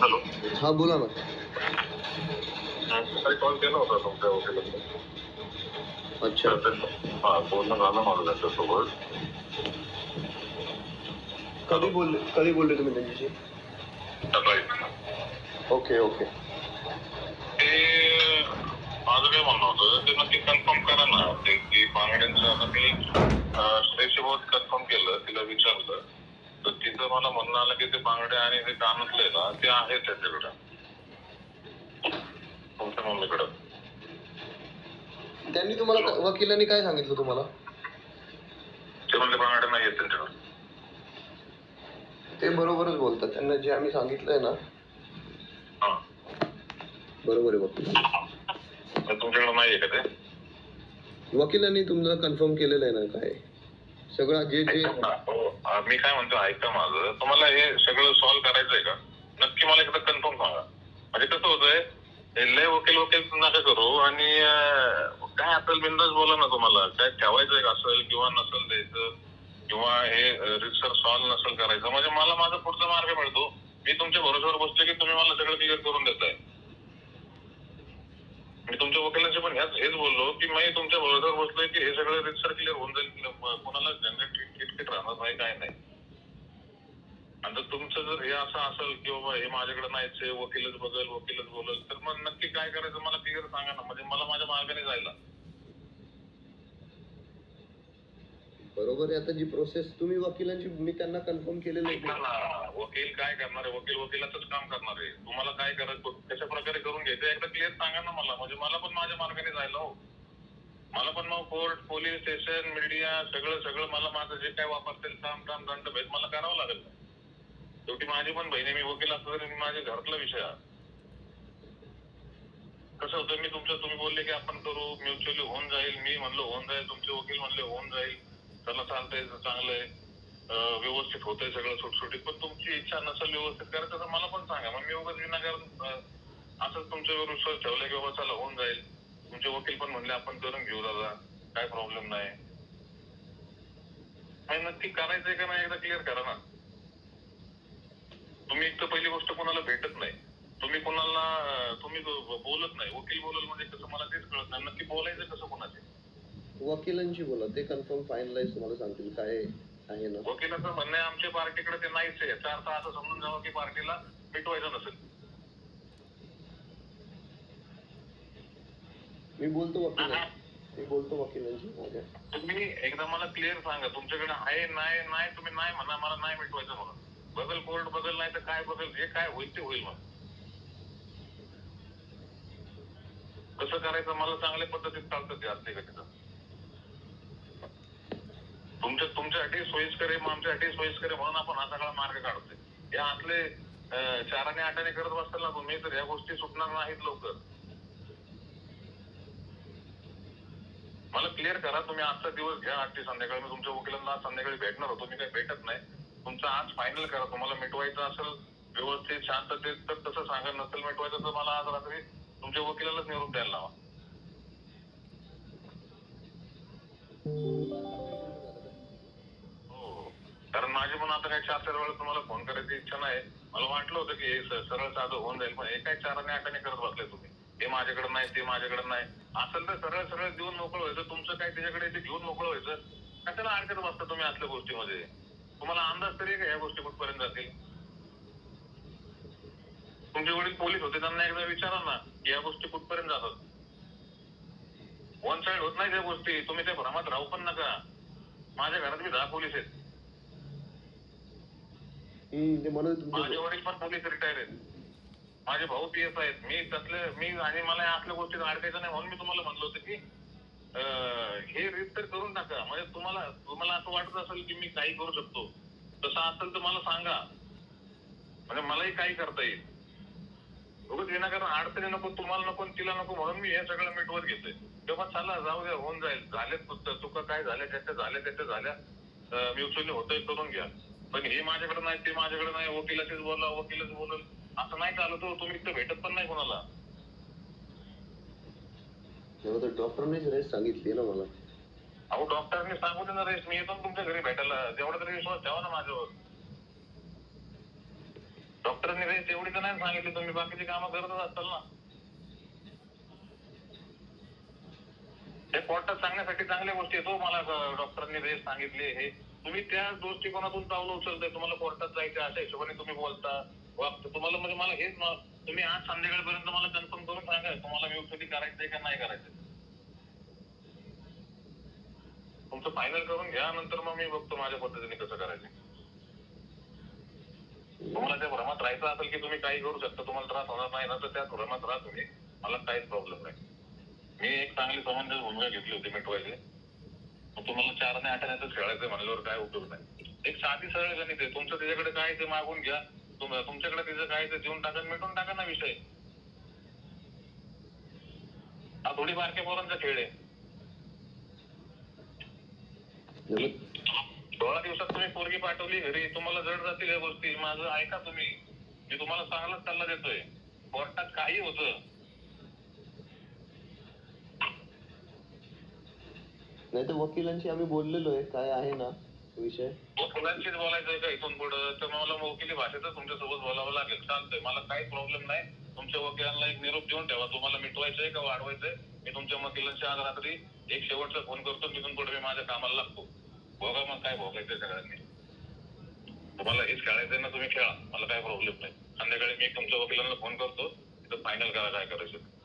Hello. हा बोला ना. सकाळी कॉल केला होता तुमच्या वकिलांनी. अच्छा. हा, बोलणं झालं माझं त्यांच्यासोबत. कधी बोलले तुम्ही त्यांच्याशी? सकाळी. Okay okay. ते माझं काय म्हणणं होतं, ते नक्की कन्फर्म करा ना ते की बांगड्यांचं. आता मी स्टेशनवर कन्फर्म केलं, तिला विचारलं तर तिचं मला म्हणणं आलं की ते बांगडे आणि ते कानातले ना ते आहेत त्यांच्याकडे, तुमच्या मम्मीकडे. त्यांनी तुम्हाला वकिलांनी काय सांगितलं तुम्हाला? ते म्हणले बांगडे नाही आहेत त्यांच्याकडे. ते बरोबरच बोलतात, त्यांना जे आम्ही सांगितलंय ना हा, बरोबर आहे. वकील तुमच्याकडे नाहीये का ते? वकिलांनी तुम्हाला कन्फर्म केलेलं आहे ना काय सगळं जे जे मी काय म्हणतो ऐका माझं, तुम्हाला हे सगळं सॉल्व्ह करायचंय का? नक्की मला एकदा कन्फर्म सांगा. म्हणजे कसं होतंय, लय वकील नका करू आणि काय असेल बिंदास बोला ना. तुम्हाला काय ठेवायचंय असेल किंवा नसेल द्यायचं किंवा हे रिसर्च सॉल्व्ह नसेल करायचं, म्हणजे मला माझा पुढचा मार्ग मिळतो. मी तुमच्या भरोश्यावर बसतो की तुम्ही मला सगळं क्लिअर करून देताय. मी तुमच्या वकिलांशी पण हेच बोललो की मी तुमच्या भरोश्यावर बसलोय की हे सगळं रिसर्च क्लिअर होऊन जाईल, कोणाला किटकिट राहणार नाही, काय नाही. आणि जर तुमचं जर हे असं असेल की बाबा हे माझ्याकडे नाहीच, वकीलच बोलल, तर मग नक्की काय करायचं मला क्लिअर सांगा ना, म्हणजे मला माझ्या मार्गाने जायला. बरोबर आहे. आता जी प्रोसेस तुम्ही वकिलांची मी त्यांना कन्फर्म केलेलं आहे. वकील काय करणार आहे? वकिलाचंच काम करणार आहे. तुम्हाला काय करायचं, कशा प्रकारे करून घ्यायचं एकदा क्लिअर सांगा ना मला, म्हणजे मला पण माझ्या मार्गाने जायला हो. मला पण मग कोर्ट, पोलीस स्टेशन, मीडिया सगळं मला माझं जे काय वापरतील काम दंड भेद मला करावं लागेल. शेवटी माझी पण बहिणी, मी वकील असतो तरी माझ्या घरातला विषय. कसं होतं, तुम्ही बोलले की आपण करू, म्युच्युअली होऊन जाईल. मी म्हणलो होऊन जाईल, तुमचे वकील म्हणले होऊन जाईल. चला चालतंय, चांगलंय, व्यवस्थित होतंय सगळं सुटसुटीत. पण तुमची इच्छा नसेल व्यवस्थित करायचं तर मला पण सांगा. मग मी उगाच विनाकारण असंच तुमच्यावर विश्वास ठेवला की बाबा चला होऊन जाईल. तुमचे वकील पण म्हणले आपण करून घेऊ दादा, काय प्रॉब्लेम नाही. नक्की करायचंय का नाही एकदा क्लिअर करा ना. तुम्ही एक तर पहिली गोष्ट कोणाला भेटत नाही, तुम्ही कोणाला तुम्ही बोलत नाही. वकील बोलल म्हणजे कसं मला तेच कळत नाही, नक्की बोलायचं कसं कोणाचे? वकिलांशी बोला, ते कन्फर्म फायनलाइज तुम्हाला सांगतील काय आहे ना. वकिलाचं म्हणणं आहे आमच्या पार्टीकडे ते नाहीच आहे, याचा अर्थ असं समजून जावं की पार्टीला मिटवायचं नसेल. मी बोलतो वकिलांशी माझ्या. तुम्ही एकदा मला क्लिअर सांगा तुमच्याकडे आहे. नाही तुम्ही नाही म्हणा, मला नाही मिटवायचं म्हणून. बदल कोर्ट बदल, नाही तर काय बदल, जे काय होईल ते होईल. मग कसं करायचं मला चांगल्या पद्धतीत चालतं ते असते का तिथं. तुमच्यासाठी सोयीस्कर आहे, मग आमच्यासाठी सोयीस्कर आहे म्हणून आपण हा सगळा मार्ग काढतोय. हे असले 4 आणि 8 करत बसताल ना तुम्ही, तर ह्या गोष्टी सुटणार नाहीत लवकर. मला क्लिअर करा. तुम्ही आजचा दिवस घ्या, आजची संध्याकाळी मी तुमच्या वकिलांना संध्याकाळी भेटणार होतो. मी काही भेटत नाही. तुमचं आज फायनल करा. तुम्हाला मिटवायचं असेल व्यवस्थित शांततेत तर तसं सांगा, नसेल मिटवायचं तर मला आज रात्री तुमच्या वकिलालाच निरोप द्यायला लावा. हो, कारण माझी पण आता काही 4 वेळा तुम्हाला फोन करायची इच्छा नाही. मला वाटलं होतं की हे सरळ साधं होऊन जाईल, पण हे काय 4 आणि 8 करत बसले तुम्ही. हे माझ्याकडे नाही, ते माझ्याकडे नाही. असेल तर सरळ देऊन मोकळं व्हायचं. तुमचं काय त्याच्याकडे ते घेऊन मोकळं व्हायचं. कशाला अडकत बसता तुम्ही असल्या गोष्टीमध्ये? तुम्हाला अंदाज तरी का या गोष्टी कुठपर्यंत जातील? तुमचे वडील पोलीस होते, त्यांना एकदा विचारा ना या गोष्टी कुठपर्यंत जातात. वन साइड होत नाही त्या गोष्टी. तुम्ही त्या भ्रमात राहू पण नका. माझ्या घरात मी 10 पोलीस आहेत. माझे वडील पण पोलीस रिटायर आहेत. माझे भाऊ पीएस आहेत. मी आणि मला असल्या गोष्टीत अडकायचं नाही म्हणून मी तुम्हाला म्हणलं होतं की हे रिस्क तर करून टाका. म्हणजे तुम्हाला असं वाटत असेल की मी काही करू शकतो, तसं असेल तर मला सांगा, म्हणजे मलाही काही करता येईल. उगाच विनाकारण अडचणी नको, तुम्हाला नको, तिला नको म्हणून मी हे सगळं मिटवत घेतोय. तेव्हा चला जाऊ द्या, होऊन जाईल. झाले चुका काय झाल्या त्याच्या झाल्या, म्युच्युअली होतंय करून घ्या. पण हे माझ्याकडे नाही, ते माझ्याकडे नाही, वकिलाचीच बोलल असं नाही चालत हो. तुम्ही तर भेटत पण नाही कोणाला. डॉक्टरनेच रेस्ट सांगितली ना मला. अहो डॉक्टरने सांगू दे ना रेस्ट, मी येतो तुमच्या घरी भेटायला. तेवढा तरी विश्वास ठेवा ना माझ्यावर. डॉक्टर डॉक्टरांनी रेस्ट एवढी तर नाही सांगितली, तुम्ही बाकीची कामं करतच असाल ना. हे कोर्टात सांगण्यासाठी चांगल्या गोष्टी आहेत. मला डॉक्टरांनी रेस्ट सांगितले, हे तुम्ही त्या दृष्टिकोनातून पावलं उचलताय. तुम्हाला कोर्टात जायचं अशा हिशोबाने तुम्ही बोलता वागता. तुम्हाला म्हणजे मला हेच तुम्ही आज संध्याकाळपर्यंत मला कन्फर्म करून सांगा तुम्हाला म्युच्युअली करायचंय का नाही करायचं. तुमचं फायनल करून घ्या, नंतर मग मी बघतो माझ्या पद्धतीने कसं करायचं. तुम्हाला त्या भ्रमात राहायचं असेल की तुम्ही काही करू शकता, तुम्हाला त्रास होणार नाही ना, तर त्या भ्रमात राहा तुम्ही. मला काहीच प्रॉब्लेम नाही. मी एक चांगली समंजस भूमिका घेतली होती मिटवायची. तुम्हाला 4 आणि 8 खेळायचं म्हणल्यावर काय उपयोग नाही. एक साधी सरळ गणित आहे. तुमचं त्याच्याकडे काय ते मागून घ्या, तुमच्याकडे तिचं काय ते देऊन टाका, मिटून टाका ना विषय. हा थोडी बारक्या पोरांचा खेळ आहे. 16 दिवसात तुम्ही पोरगी पाठवली घरी, तुम्हाला जड जातील या गोष्टी. माझं ऐका तुम्ही, मी तुम्हाला चांगलाच सल्ला देतोय. कोर्टात काही होतं नाही तर वकिलांशी आम्ही बोललेलो आहे, काय आहे ना विषय. वकिलांशीच बोलायचंय का इथून पुढं, तर मला वकिली भाषेतच तुमच्यासोबत बोलावं लागेल. चालतंय, मला काही प्रॉब्लेम नाही. तुमच्या वकिलांना एक निरोप देऊन ठेवा, तुम्हाला मिटवायचंय का वाढवायचंय. मी तुमच्या वकिलांशी आज रात्री एक शेवटचा फोन करतो. तिथून पुढे मी माझ्या कामाला लागतो. बघा मग काय भोगायचंय सगळ्यांनी. तुम्हाला हेच खेळायचंय ना, तुम्ही खेळा, मला काही प्रॉब्लेम नाही. संध्याकाळी मी तुमच्या वकिलांना फोन करतो, तिथं फायनल करा काय करायचं.